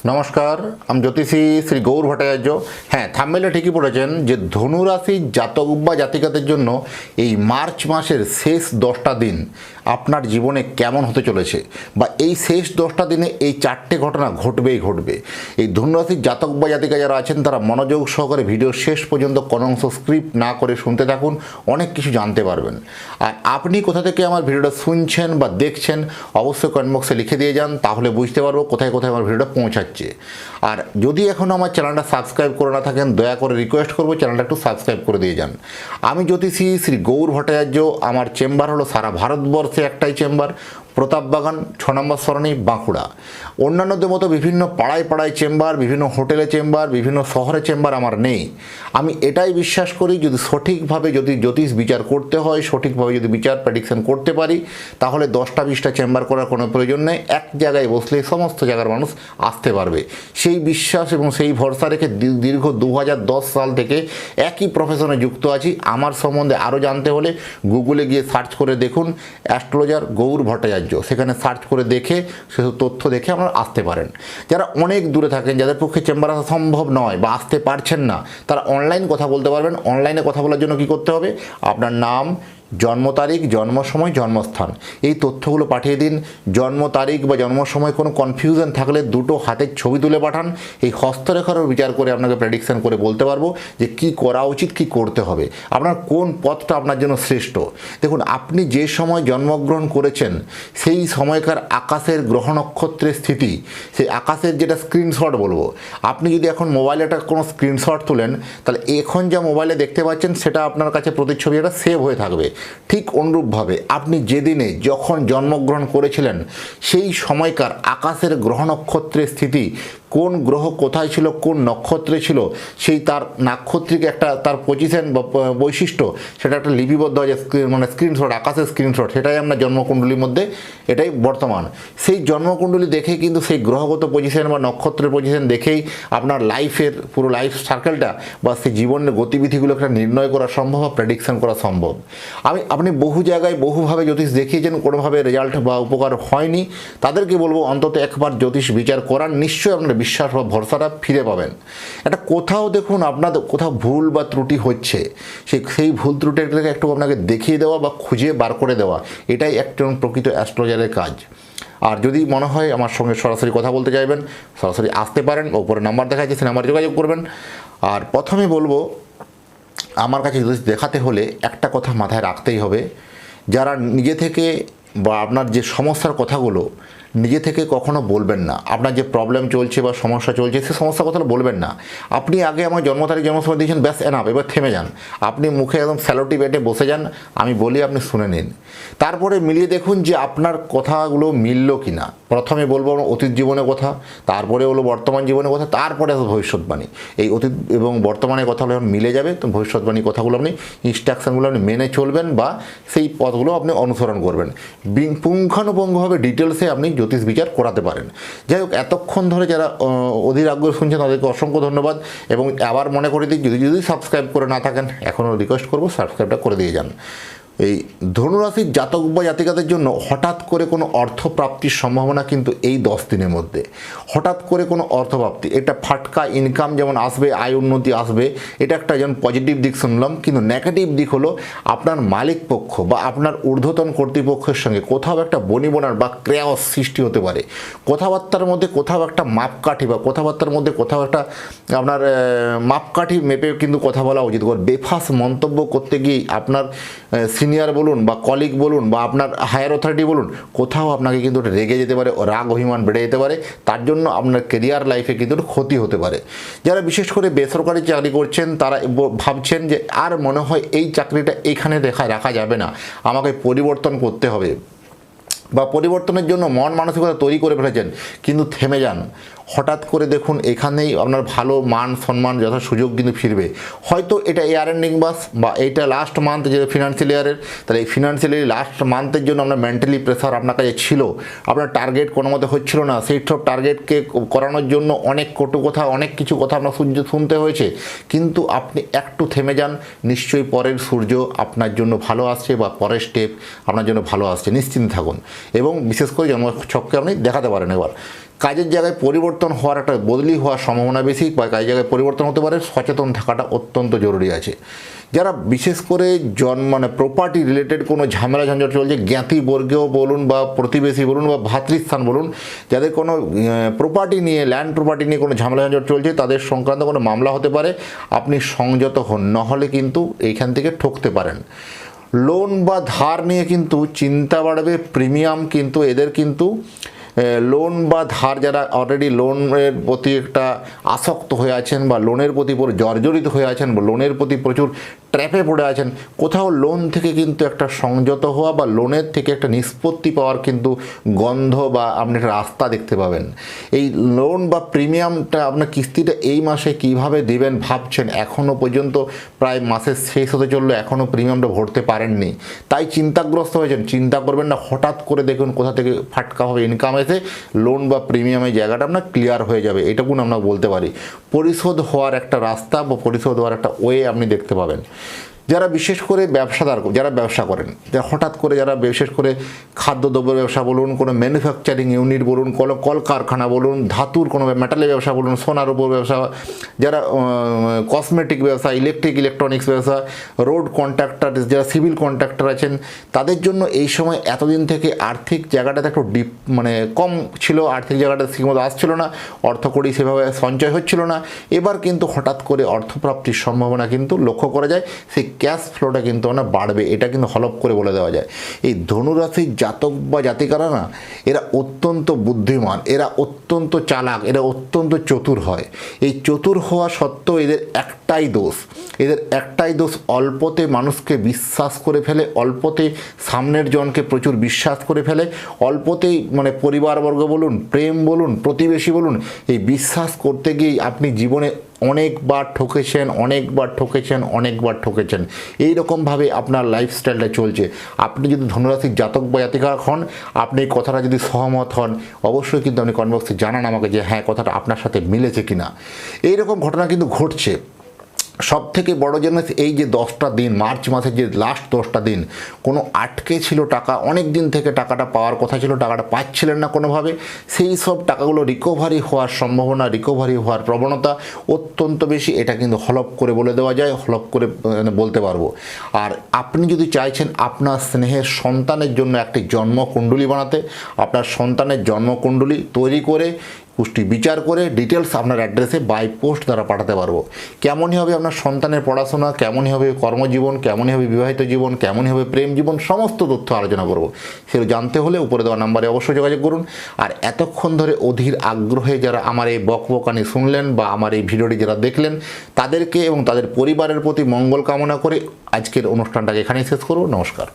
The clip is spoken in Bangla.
নমস্কার, আমি জ্যোতিষী শ্রী গৌর ভট্টাচার্য। হ্যাঁ, থাম্বনেলে ঠিকই পড়েছেন যে ধনুরাশির জাতক বা জাতিকাদের জন্য এই মার্চ মাসের শেষ 10টা দিন আপনার জীবনে কেমন হতে চলেছে, বা এই শেষ 10টা দিনে এই 4টে ঘটনা ঘটবেই ঘটবে। এই ধনুরাশির জাতক বা জাতিকা যারা আছেন তারা মনোযোগ সহকারে ভিডিও শেষ পর্যন্ত কোনো অংশ স্ক্রিপ্ট না করে শুনতে থাকুন, অনেক কিছু জানতে পারবেন। আর আপনি কোথা থেকে আমার ভিডিওটা শুনছেন বা দেখছেন অবশ্যই কমেন্ট বক্সে লিখে দিয়ে যান, তাহলে বুঝতে পারবো কোথায় কোথায় আমার ভিডিওটা পৌঁছাচ্ছে। আর যদি এখনও আমার চ্যানেলটা সাবস্ক্রাইব করে না থাকেন, দয়া করে রিকোয়েস্ট করবো চ্যানেলটা একটু সাবস্ক্রাইব করে দিয়ে যান। আমি জ্যোতিষী শ্রী গৌর ভট্টাচার্য। আমার চেম্বার হলো সারা ভারতবর্ষে একটাই চেম্বার, প্রতাপবাগান 6 নম্বর সরণি, বাঁকুড়া। অন্যান্যদের মতো বিভিন্ন পাড়ায় পাড়ায় চেম্বার, বিভিন্ন হোটেলে চেম্বার, বিভিন্ন শহরে চেম্বার আমার নেই। আমি এটাই বিশ্বাস করি, যদি সঠিকভাবে যদি জ্যোতিষ বিচার করতে হয়, সঠিকভাবে যদি বিচার প্রেডিকশন করতে পারি, তাহলে 10টা 20টা চেম্বার করার কোনো প্রয়োজন নেই। এক জায়গায় বসলে সমস্ত জায়গার মানুষ আসতে পারবে। সেই বিশ্বাস এবং সেই ভরসা রেখে দীর্ঘ 2010 সাল থেকে একই প্রফেশনে যুক্ত আছি। আমার সম্বন্ধে আরও জানতে হলে গুগলে গিয়ে সার্চ করে দেখুন অ্যাস্ট্রোলজার গৌর ভট্টাচার্য, সেখানে সার্চ করে দেখে সেসব তথ্য দেখে আপনারা আসতে পারেন। যারা অনেক দূরে থাকেন, যাদের পক্ষে চেম্বার আসা সম্ভব নয় বা আসতে পারছেন না, তারা অনলাইন কথা বলতে পারবেন। অনলাইনে কথা বলার জন্য কী করতে হবে? আপনার নাম, জন্ম তারিখ, জন্ম সময়, জন্মস্থান, এই তথ্যগুলো পাঠিয়ে দিন। জন্ম তারিখ বা জন্ম সময় কোনো কনফিউশন থাকলে দুটো হাতের ছবি তুলে পাঠান। এই হস্তরেখারও বিচার করে আপনাকে প্রেডিকশন করে বলতে পারবো যে কী করা উচিত, কী করতে হবে, আপনার কোন পথটা আপনার জন্য শ্রেষ্ঠ। দেখুন, আপনি যে সময় জন্মগ্রহণ করেছেন সেই সময়কার আকাশের গ্রহ নক্ষত্রের স্থিতি, সেই আকাশের যেটা স্ক্রিনশট বলবো, আপনি যদি এখন মোবাইলে একটা কোনো স্ক্রিনশট তুলেন, তাহলে এখন যা মোবাইলে দেখতে পাচ্ছেন সেটা আপনার কাছে প্রতিচ্ছবি একটা সেভ হয়ে থাকবে। ঠিক অনুরূপভাবে আপনি যেদিনে যখন জন্মগ্রহণ করেছিলেন সেই সময়কার আকাশের গ্রহ নক্ষত্রের স্থিতি, কোন গ্রহ কোথায় ছিল, কোন নক্ষত্রে ছিল, সেই তার নাক্ষত্রিক একটা তার পজিশন বা বৈশিষ্ট্য, সেটা একটা লিপিবদ্ধ হয়, মানে স্ক্রিনশট, আকাশের স্ক্রিনশট, সেটাই আপনার জন্মকুণ্ডলীর মধ্যে, এটাই বর্তমান। সেই জন্মকুণ্ডলী দেখেই কিন্তু সেই গ্রহগত পজিশন বা নক্ষত্রের পজিশন দেখেই আপনার লাইফের পুরো লাইফ সার্কেলটা বা সেই জীবনের গতিবিধিগুলো একটা নির্ণয় করা সম্ভব, প্রেডিকশন করা সম্ভব। আপনি বহু জায়গায় বহুভাবে জ্যোতিষ দেখিয়েছেন, কোনোভাবে রেজাল্ট বা উপকার হয়নি, তাদেরকে বলবো অন্তত একবার জ্যোতিষ বিচার করান। নিশ্চয়ই আপনার বিশ্বাস বা ভরসাটা ফিরে পাবেন। এটা কোথাও দেখুন আপনাদের কোথাও ভুল বা ত্রুটি হচ্ছে, সেই ভুল ত্রুটিটাকে একটু আপনাকে দেখিয়ে দেওয়া বা খুঁজে বার করে দেওয়া, এটাই একজন প্রকৃত অ্যাস্ট্রোলজারের কাজ। আর যদি মনে হয় আমার সঙ্গে সরাসরি কথা বলতে চাইবেন, সরাসরি আসতে পারেন, ওপরে নাম্বার দেখা যাচ্ছে, সে নাম্বারে যোগাযোগ করবেন। আর প্রথমে বলবো, আমার কাছে জ্যোতিষ দেখাতে হলে একটা কথা মাথায় রাখতেই হবে, যারা নিজে থেকে বা আপনার যে সমস্যার কথাগুলো নিজে থেকে কখনো বলবেন না। আপনার যে প্রবলেম চলছে বা সমস্যা চলছে, সে সমস্যার কথাটা বলবেন না। আপনি আগে আমার জন্ম তারিখ, জন্ম সময় দিয়েছেন, ব্যাস এনাফ, এবার থেমে যান। আপনি মুখে একদম স্যালোটি বেটে বসে যান, আমি বলি আপনি শুনে নিন। তারপরে মিলিয়ে দেখুন যে আপনার কথাগুলো মিলল কি না। প্রথমে বলবো আমার অতীত জীবনের কথা, তারপরে হলো বর্তমান জীবনের কথা, তারপরে আসলে ভবিষ্যৎবাণী। এই অতীত এবং বর্তমানের কথাগুলো যখন মিলে যাবে, তো ভবিষ্যৎবাণী কথাগুলো আপনি ইনস্ট্রাকশনগুলো আপনি মেনে চলবেন বা সেই পথগুলো আপনি অনুসরণ করবেন। পুঙ্খানুপুঙ্খভাবে ডিটেলসে আপনি জ্যোতিষ বিচার করাতে পারেন। যাই হোক, এতক্ষণ ধরে যারা অধীর আগ্রহ শুনছেন তাদেরকে অসংখ্য ধন্যবাদ। এবং আবার মনে করে দিই, যদি সাবস্ক্রাইব করে না থাকেন, এখনও রিকোয়েস্ট করবো সাবস্ক্রাইবটা করে দিয়ে যান। এই ধনুরাশির জাতক বা জাতিকাদের জন্য হঠাৎ করে কোনো অর্থপ্রাপ্তির সম্ভাবনা কিন্তু এই 10 দিনের মধ্যে, হঠাৎ করে কোনো অর্থপ্রাপ্তি, এটা ফাটকা ইনকাম যেমন আসবে, আয় উন্নতি আসবে, এটা একটা যেমন পজিটিভ দিক শুনলাম। কিন্তু নেগেটিভ দিক হলো আপনার মালিক পক্ষ বা আপনার ঊর্ধ্বতন কর্তৃপক্ষের সঙ্গে কোথাও একটা বনিবনার বা ক্রেয়াস সৃষ্টি হতে পারে। কথাবার্তার মধ্যে কোথাও একটা মাপকাঠি বা কথাবার্তার মধ্যে কোথাও একটা আপনার মাপকাঠি মেপে কিন্তু কথা বলা উচিত। বেফাস মন্তব্য করতে গিয়ে আপনার সিনিয়র বলুন বা কলিগ বলুন বা আপনার হায়ার অথরিটি বলুন, কোথাও আপনাকে কিন্তু রেগে যেতে পারে, রাগ অভিমান বেড়ে যেতে পারে। তার জন্য আপনার কেরিয়ার লাইফে কিন্তু ক্ষতি হতে পারে। যারা বিশেষ করে বেসরকারি চাকরি করছেন, তারা ভাবছেন যে আর মনে হয় এই চাকরিটা এইখানে রাখা যাবে না, আমাকে পরিবর্তন করতে হবে, বা পরিবর্তনের জন্য মন মানসিকতা তৈরি করে ফেলেছেন, কিন্তু থেমে যান। হঠাৎ করে দেখুন এখানেই আপনার ভালো মান সম্মান যথা সুযোগ কিন্তু ফিরবে। হয়তো এটা ইয়ার এন্ডিং বাস বা এইটা লাস্ট মান্থ যে ফিনান্সিয়াল ইয়ারের, তাহলে এই ফিনান্সিয়াল লাস্ট মান্থের জন্য আপনার মেন্টালি প্রেশার আপনার কাছে ছিল, আপনার টার্গেট কোনো মতে হচ্ছিল না, সেই সব টার্গেটকে করানোর জন্য অনেক কটু কথা, অনেক কিছু কথা আপনার শুনতে হয়েছে। কিন্তু আপনি একটু থেমে যান, নিশ্চয়ই পরের সূর্য আপনার জন্য ভালো আসছে বা পরের স্টেপ আপনার জন্য ভালো আসছে, নিশ্চিন্ত থাকুন। এবং বিশেষ করে জন্মছককে আপনি দেখাতে পারেন। এবার কাজের জায়গায় পরিবর্তন হওয়ার একটা বদলি হওয়ার সম্ভাবনা বেশি, বা কাজের জায়গায় পরিবর্তন হতে পারে, সচেতন থাকাটা অত্যন্ত জরুরি আছে। যারা বিশেষ করে প্রপার্টি রিলেটেড কোনো ঝামেলা ঝঞ্ঝট চলছে, জ্ঞাতি বর্গেও বলুন বা প্রতিবেশী বলুন বা ভাতৃস্থান বলুন, যাদের কোনো প্রপার্টি নিয়ে, ল্যান্ড প্রপার্টি নিয়ে কোনো ঝামেলা ঝঞ্ঝট চলছে, তাদের সংক্রান্ত কোনো মামলা হতে পারে। আপনি সংযত হন, নাহলে কিন্তু এইখান থেকে ঠকতে পারেন। লোন বা ধার নিয়ে কিন্তু চিন্তা বাড়বে, প্রিমিয়াম কিন্তু এদের কিন্তু লোন বা ধার, যারা অলরেডি লোনের প্রতি একটা আসক্ত হয়ে আছেন বা লোনের প্রতি পুরো জর্জরিত হয়ে আছেন বা লোনের প্রতি প্রচুর ট্র্যাপে পড়ে আছেন, কোথাও লোন থেকে কিন্তু একটা সংযত হওয়া বা লোনের থেকে একটা নিষ্পত্তি পাওয়ার কিন্তু গন্ধ বা আপনি একটা রাস্তা দেখতে পাবেন। এই লোন বা প্রিমিয়ামটা আপনার কিস্তিটা এই মাসে কিভাবে দেবেন ভাবছেন, এখনও পর্যন্ত প্রায় মাসের শেষ হতে চললো, এখনও প্রিমিয়ামটা ভরতে পারেননি, তাই চিন্তাগ্রস্ত হয়েছেন। চিন্তা করবেন না, হঠাৎ করে দেখুন কোথা থেকে ফাটকাভাবে ইনকাম এসে লোন বা প্রিমিয়ামের জায়গাটা আপনার ক্লিয়ার হয়ে যাবে, এটুকুন আমরা বলতে পারি। পরিশোধ হওয়ার একটা রাস্তা বা পরিশোধ হওয়ার একটা ওয়ে আপনি দেখতে পাবেন। যারা বিশেষ করে ব্যবসাদার, যারা ব্যবসা করেন, যারা হঠাৎ করে, যারা বিশেষ করে খাদ্যদ্রব্যের ব্যবসা বলুন, কোনো ম্যানুফ্যাকচারিং ইউনিট বলুন, কলকারখানা বলুন, ধাতুর কোনো মেটালের ব্যবসা বলুন, সোনার উপর ব্যবসা, যারা কসমেটিক ব্যবসা, ইলেকট্রনিক্স ব্যবসা, রোড কন্ট্রাক্টর, যারা সিভিল কন্ট্রাক্টর আছেন, তাদের জন্য এই সময় এতদিন থেকে আর্থিক জায়গাটাতে একটু কম ছিল, আর্থিক জায়গাটা ঠিকমতো আসছিল না, অর্থকড়ি সেভাবে সঞ্চয় হচ্ছিল না। এবার কিন্তু হঠাৎ করে অর্থপ্রাপ্তির সম্ভাবনা কিন্তু লক্ষ্য করা যায়, সেই ক্যাশ ফ্লোটা কিন্তু না বাড়বে, এটা কিন্তু হলপ করে বলে দেওয়া যায়। এই ধনুরাশির জাতক বা জাতিকারা না, এরা অত্যন্ত বুদ্ধিমান, এরা অত্যন্ত চালাক, এরা অত্যন্ত চতুর হয়। এই চতুর হওয়া সত্ত্বেও এদের একটাই দোষ, অল্পতে মানুষকে বিশ্বাস করে ফেলে, অল্পতে সামনের জনকে প্রচুর বিশ্বাস করে ফেলে, অল্পতেই পরিবারবর্গ বলুন, প্রেম বলুন, প্রতিবেশী বলুন, এই বিশ্বাস করতে গিয়েই আপনি জীবনে অনেকবার ঠকেছেন। এইরকমভাবে আপনার লাইফস্টাইলটা চলছে। আপনি যদি ধনুরাশির জাতক বা জাতিকা হন, আপনি এই কথাটা যদি সহমত হন, অবশ্যই কিন্তু আপনি কমেন্ট বক্সে জানান আমাকে যে হ্যাঁ, কথাটা আপনার সাথে মিলেছে কিনা। এইরকম ঘটনা কিন্তু ঘটছে। সব থেকে বড় জিনিস, এই যে 10টা দিন, মার্চ মাসের যে লাস্ট 10টা দিন, কোনো আটকে ছিল টাকা, অনেক দিন থেকে টাকাটা পাওয়ার কথা ছিল, টাকাটা পাচ্ছিলেন না কোনোভাবে, সেই সব টাকাগুলো রিকভারি হওয়ার সম্ভাবনা, রিকভারি হওয়ার প্রবণতা অত্যন্ত বেশি। এটা কিন্তু হলপ করে বলে দেওয়া যায়, হলপ করে বলতে পারবো। আর আপনি যদি চাইছেন আপনার স্নেহের সন্তানের জন্য একটি জন্মকুণ্ডলী বানাতে, আপনার সন্তানের জন্মকুণ্ডলী তৈরি করে পুষ্টি বিচার করে ডিটেলস আপনার অ্যাড্রেসে বাই পোস্ট দ্বারা পাঠাতে পারবো। কেমনই হবে আপনার সন্তানের পড়াশোনা, কেমনই হবে কর্মজীবন, কেমনই হবে বিবাহিত জীবন, কেমনই হবে প্রেম জীবন, সমস্ত তথ্য আলোচনা করব। সেগুলো জানতে হলে উপরে দেওয়া নাম্বারে অবশ্যই যোগাযোগ করুন। আর এতক্ষণ ধরে অধীর আগ্রহে যারা আমার এই বকবকানি শুনলেন বা আমার এই ভিডিওটি যারা দেখলেন, তাদেরকে এবং তাদের পরিবারের প্রতি মঙ্গল কামনা করে আজকের অনুষ্ঠানটাকে এখানেই শেষ করব। নমস্কার।